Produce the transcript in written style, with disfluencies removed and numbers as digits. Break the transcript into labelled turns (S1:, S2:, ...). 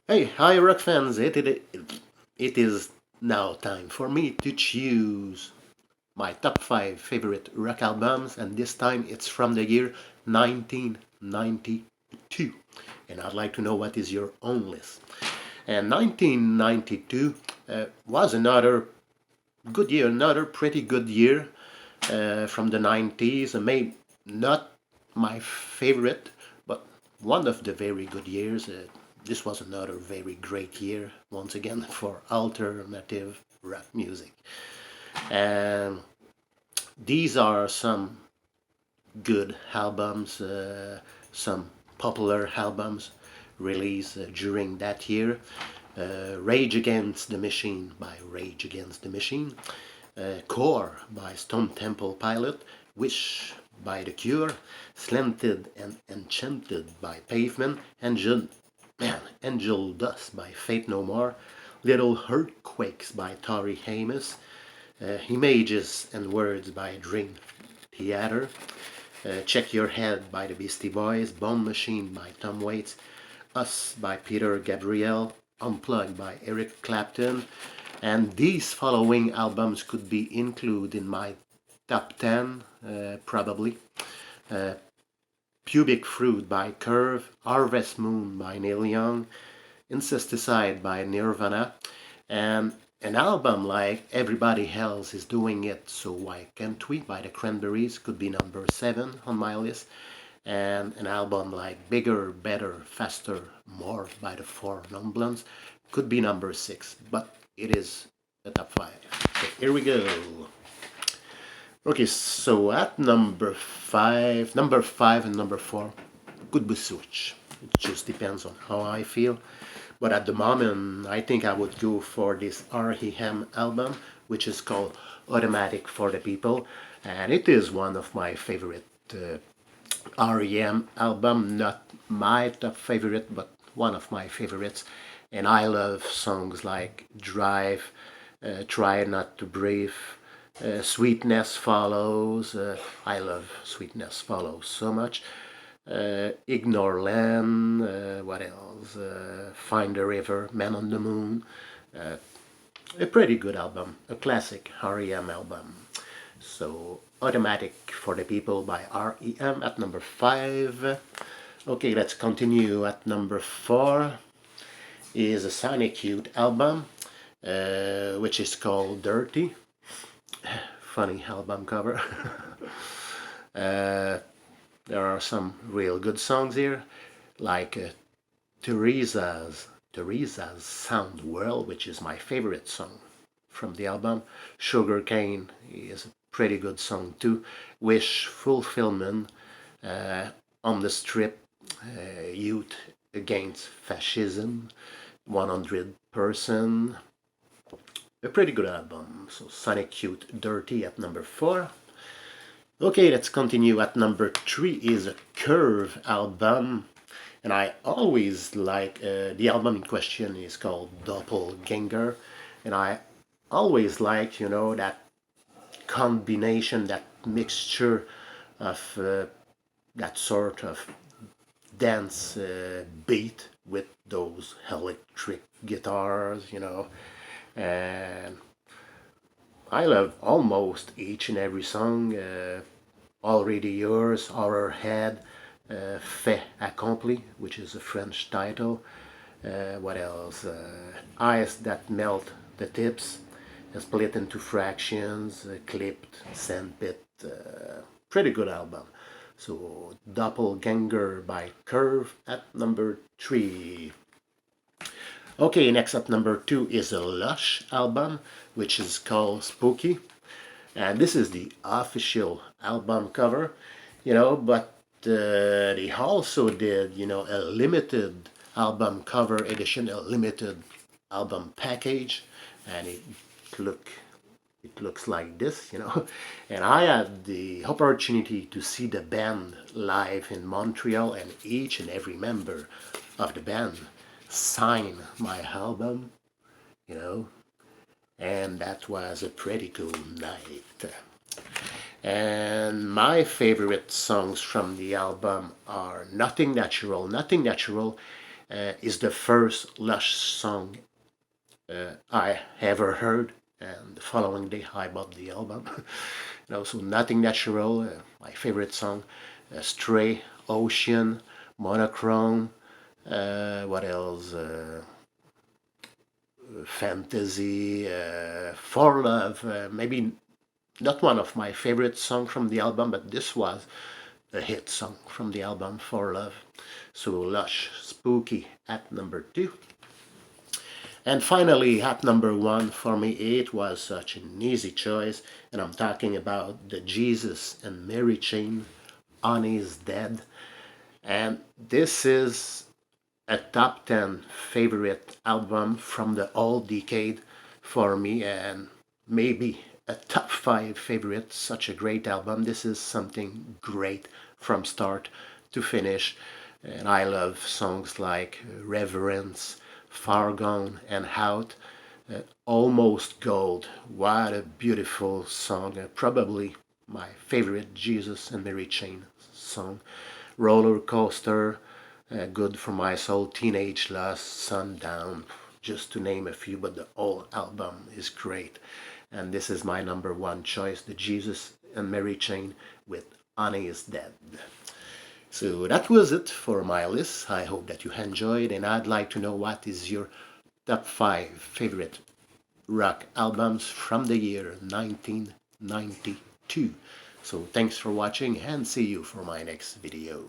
S1: Hey, hi rock fans! It is now time for me to choose my top 5 favorite rock albums, and this time it's from the year 1992. And I'd like to know what is your own list. And 1992 was another good year, another pretty good year from the 90s, and maybe not my favorite, but one of the very good years. This was another very great year, once again, for alternative rap music. And these are some good albums, some popular albums released during that year. Rage Against the Machine by Rage Against the Machine, Core by Stone Temple Pilot, Wish by The Cure, Slanted and Enchanted by Pavement, Angel Dust by Faith No More, Little Earthquakes by Tori Amos, Images and Words by Dream Theater, Check Your Head by the Beastie Boys, Bone Machine by Tom Waits, Us by Peter Gabriel, Unplugged by Eric Clapton, and these following albums could be included in my top 10, probably. Uh, Pubic Fruit by Curve, Harvest Moon by Neil Young, Incesticide by Nirvana, and an album like Everybody Else Is Doing It, So Why Can't We by the Cranberries could be number 7 on my list, and an album like Bigger, Better, Faster, More by the Four Non Blondes could be number 6, but it is the top 5. So here we go. Okay, so at number 5 and number 4 could be switch. It just depends on how I feel. But at the moment, I think I would go for this REM album, which is called Automatic for the People. And it is one of my favorite REM album, not my top favorite, but one of my favorites. And I love songs like Drive, Try Not to Breathe, Sweetness Follows. I love Sweetness Follows so much. Ignore Land, what else? Find the River, Man on the Moon. A pretty good album, a classic REM album. So, Automatic for the People by REM at number 5. Okay, let's continue at number 4. Is a Sonic Youth album, which is called Dirty. Funny album cover. uh, there are some real good songs here, like Teresa's Sound World, which is my favorite song from the album. Sugarcane is a pretty good song too. Wish Fulfillment, On the Strip, Youth Against Fascism, 100%. A pretty good album. So Sonic Youth Dirty at number 4. Okay, let's continue at number 3 is a Curve album. And I always like the album in question is called Doppelganger, and I always like that combination, that mixture of that sort of dance beat with those electric guitars. And I love almost each and every song. Already Yours, Horror Head, Fait Accompli, which is a French title. What else? Ice That Melt the Tips, Split into Fractions, Clipped, Sandpit. Pretty good album. So Doppelganger by Curve at number 3. Okay, next up number 2 is a Lush album, which is called Spooky. And this is the official album cover, but they also did, a limited album cover edition, a limited album package, and look it looks like this. And I had the opportunity to see the band live in Montreal, and each and every member of the band signed my album, you know, and that was a pretty cool night. And my favorite songs from the album are Nothing Natural. Nothing Natural is the first Lush song I ever heard, and the following day I bought the album. So Nothing Natural, my favorite song, Stray, Ocean, Monochrome, what else? Fantasy, For Love, maybe not one of my favorite songs from the album, but this was a hit song from the album For Love. So Lush, Spooky at number 2. And finally, at number 1 for me, it was such an easy choice, and I'm talking about the Jesus and Mary Chain, Honey's Dead. And this is a top 10 favorite album from the whole decade for me, and maybe a top 5 favorite. Such a great album. This is something great from start to finish, and I love songs like Reverence, Far Gone, and Out. Almost Gold, what a beautiful song, probably my favorite Jesus and Mary Chain song. Roller Coaster, Good for My Soul, Teenage Lust, Sundown, just to name a few, but the whole album is great. And this is my number 1 choice, the Jesus and Mary Chain with Honey is Dead. So that was it for my list. I hope that you enjoyed, and I'd like to know what is your top 5 favorite rock albums from the year 1992. So thanks for watching, and see you for my next video.